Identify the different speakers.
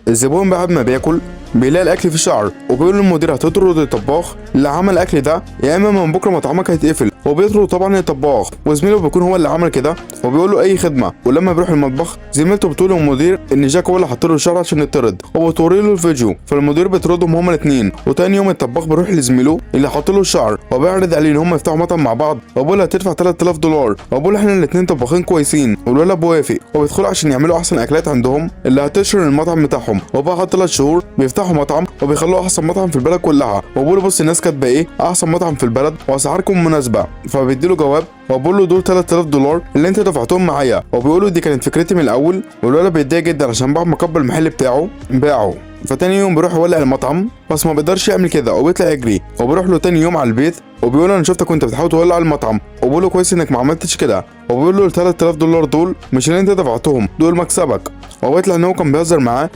Speaker 1: الزبون بعد ما بياكل بيلاقي الاكل في شعر، وبيقول للمدير هتطرد الطباخ اللي عمل الاكل ده، يا اما من بكره مطعمك هيتقفل. وبيطرد طبعا الطباخ، وزميله بيكون هو اللي عمل كده وبيقول له اي خدمه. ولما بيروح المطبخ زميلته بتقول للمدير ان جاك هو اللي حط له الشعر عشان يطرد، وبتوري له الفيديو. فالمدير بيطردهم هما الاثنين. وتاني يوم الطباخ بيروح لزميله اللي حط له الشعر وبيعرض عليه ان هما يفتحوا مطعم مع بعض، وبيقول له هتدفع 3000 دولار، وبيقول له احنا الاثنين طباخين كويسين. والولد بيوافق وبيدخلوا عشان يعملوا احسن اكلات عندهم اللي هتشهر المطعم بتاعهم. وبعد 3 شهور بيفتحوا مطعم وبيخلوه احسن مطعم في البلد كلها. وبيقول له بص الناس كاتبه ايه، احسن مطعم في البلد واسعاركم مناسبه. فبيديله جواب وبقول له دول 3000 دولار اللي انت دفعتهم معايا. وبيقول له دي كانت فكرتي من الاول. والولد بيتضايق جدا عشان بعد ما كبر المحل بتاعه باعه. فتاني يوم بيروح يولع المطعم بس ما بيقدرش يعمل كده وبيطلع يجري. وبيروح له تاني يوم على البيت وبيقول له انا شفتك وانت بتحاول تولع المطعم. وبيقول له كويس انك ما عملتش كده. وبيقول له ال 3000 دولار دول مش اللي انت دفعتهم، دول مكسبك. وبيطلع ان هو كان بيهزر معاه